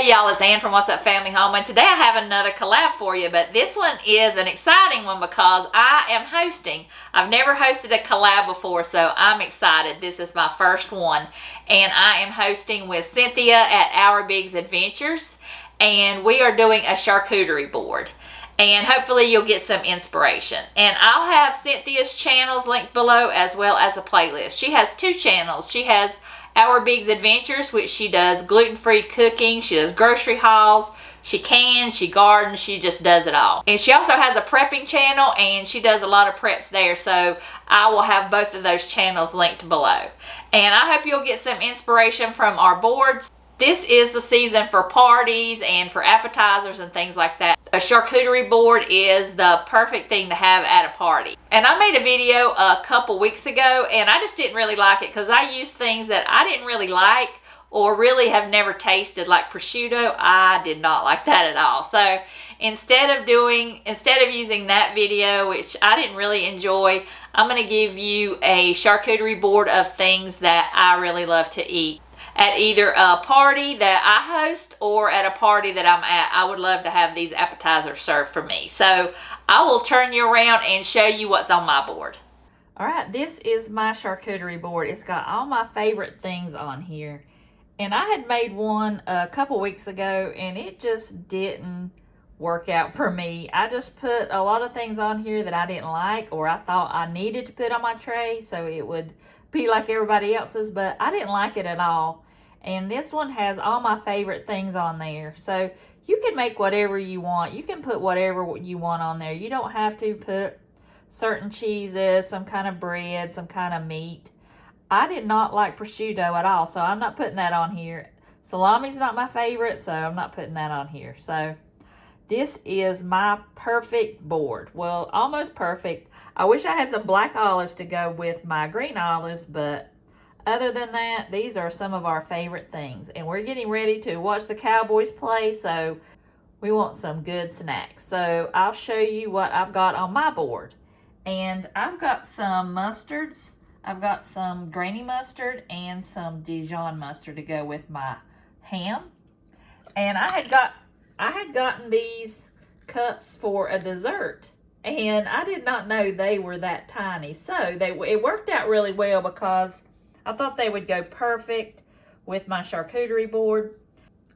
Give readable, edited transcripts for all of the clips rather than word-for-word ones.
Hey y'all, it's Ann from What's Up Family Home, and today I have another collab for you, but this one is an exciting one because I am hosting. I've never hosted a collab before, so I'm excited. This is my first one, and I am hosting with Cynthia at Our Bigs Adventures, and we are doing a charcuterie board. And hopefully you'll get some inspiration. And I'll have Cynthia's channels linked below as well as a playlist. She has two channels. She has Our Bigs Adventures, which she does gluten-free cooking. She does grocery hauls. She cans, she gardens, she just does it all. And she also has a prepping channel, and she does a lot of preps there. So I will have both of those channels linked below. And I hope you'll get some inspiration from our boards. This is the season for parties and for appetizers and things like that. A charcuterie board is the perfect thing to have at a party. And I made a video a couple weeks ago, and I just didn't really like it because I used things that I didn't really like or really have never tasted, like prosciutto. I did not like that at all. So instead of using that video, which I didn't really enjoy, I'm going to give you a charcuterie board of things that I really love to eat. At either a party that I host or at a party that I'm at, I would love to have these appetizers served for me. So I will turn you around and show you what's on my board. All right, this is my charcuterie board. It's got all my favorite things on here. And I had made one a couple weeks ago, and it just didn't work out for me. I just put a lot of things on here that I didn't like or I thought I needed to put on my tray so it would be like everybody else's, but I didn't like it at all. And this one has all my favorite things on there. So you can make whatever you want. You can put whatever you want on there. You don't have to put certain cheeses, some kind of bread, some kind of meat. I did not like prosciutto at all, so I'm not putting that on here. Salami's not my favorite, so I'm not putting that on here. So this is my perfect board. Well, almost perfect. I wish I had some black olives to go with my green olives, but other than that, these are some of our favorite things. And we're getting ready to watch the Cowboys play, so we want some good snacks. So I'll show you what I've got on my board. And I've got some mustards. I've got some granny mustard and some Dijon mustard to go with my ham. And I had gotten these cups for a dessert, and I did not know they were that tiny. So it worked out really well because I thought they would go perfect with my charcuterie board.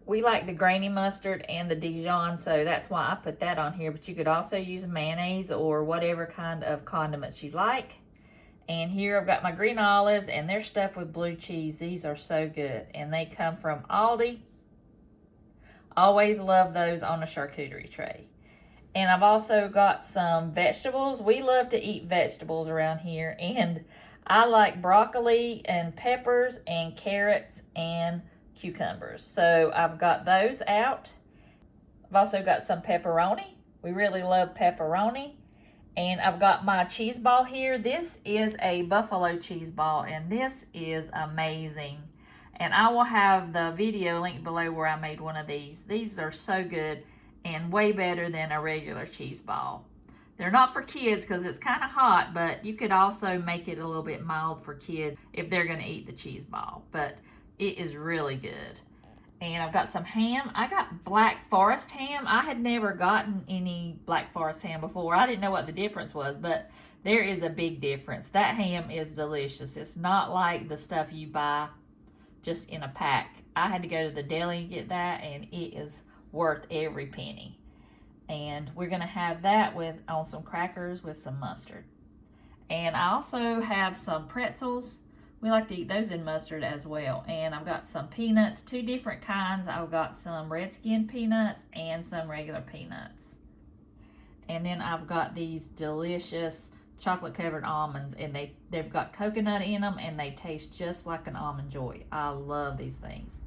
We like the granny mustard and the Dijon, so that's why I put that on here. But you could also use mayonnaise or whatever kind of condiments you like. And here I've got my green olives, and they're stuffed with blue cheese. These are so good, and they come from Aldi. Always love those on a charcuterie tray. And I've also got some vegetables. We love to eat vegetables around here, and I like broccoli and peppers and carrots and cucumbers. So I've got those out. I've also got some pepperoni. We really love pepperoni. And I've got my cheese ball here. This is a buffalo cheese ball, and this is amazing. And I will have the video linked below where I made one of these. These are so good and way better than a regular cheese ball. They're not for kids because it's kind of hot, but you could also make it a little bit mild for kids if they're going to eat the cheese ball. But it is really good. And I've got some ham. I got Black Forest ham. I had never gotten any Black Forest ham before. I didn't know what the difference was, but there is a big difference. That ham is delicious. It's not like the stuff you buy just in a pack. I had to go to the deli to get that, and it is worth every penny. And we're going to have that on some crackers with some mustard. And I also have some pretzels. We like to eat those in mustard as well. And I've got some peanuts, two different kinds. I've got some Redskin peanuts and some regular peanuts. And then I've got these delicious chocolate covered almonds, and they've got coconut in them, and they taste just like an Almond Joy. I love these things.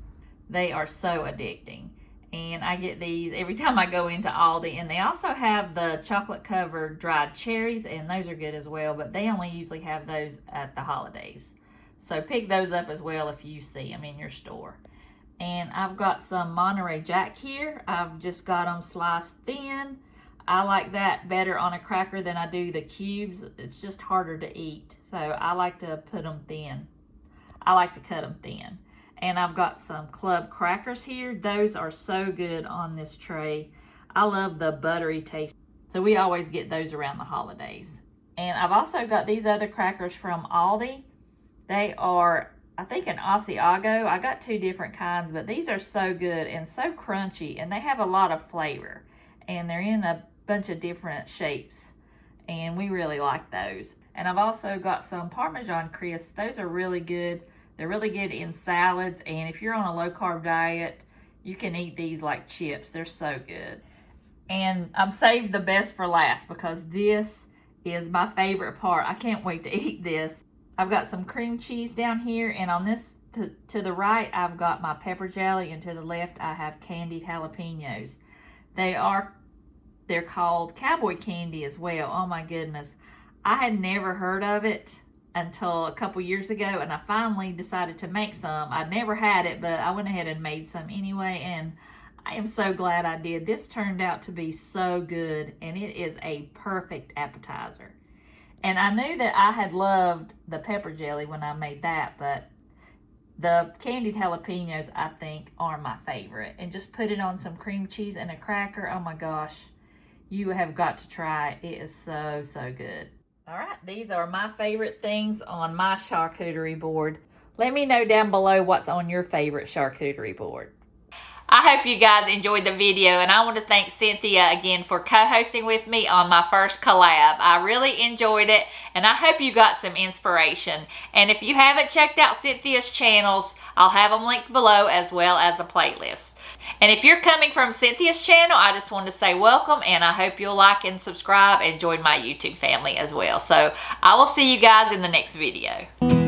They are so addicting. And I get these every time I go into Aldi. And they also have the chocolate covered dried cherries, and those are good as well, but they only usually have those at the holidays. So pick those up as well if you see them in your store. And I've got some Monterey Jack here. I've just got them sliced thin. I like that better on a cracker than I do the cubes. It's just harder to eat. So I like to put them thin. I like to cut them thin. And I've got some club crackers here. Those are so good on this tray. I love the buttery taste. So we always get those around the holidays. And I've also got these other crackers from Aldi. They are, I think, an Asiago. I got 2 different kinds, but these are so good and so crunchy, and they have a lot of flavor. And they're in a bunch of different shapes, and we really like those. And I've also got some Parmesan crisps. Those are really good. They're really good in salads, and if you're on a low-carb diet, you can eat these like chips. They're so good. And I've saved the best for last because this is my favorite part. I can't wait to eat this. I've got some cream cheese down here, and on this to the right, I've got my pepper jelly, and to the left, I have candied jalapenos. They're called cowboy candy as well. Oh my goodness. I had never heard of it until a couple years ago, and I finally decided to make some. I'd never had it, but I went ahead and made some anyway, and I am so glad I did. This turned out to be so good, and it is a perfect appetizer. And I knew that I had loved the pepper jelly when I made that, but the candied jalapenos, I think, are my favorite. And just put it on some cream cheese and a cracker. Oh my gosh, you have got to try it. It is so, so good. All right, these are my favorite things on my charcuterie board. Let me know down below what's on your favorite charcuterie board. I hope you guys enjoyed the video, and I want to thank Cynthia again for co-hosting with me on my first collab. I really enjoyed it, and I hope you got some inspiration. And if you haven't checked out Cynthia's channels, I'll have them linked below as well as a playlist. And if you're coming from Cynthia's channel, I just want to say welcome, and I hope you'll like and subscribe and join my YouTube family as well. So I will see you guys in the next video.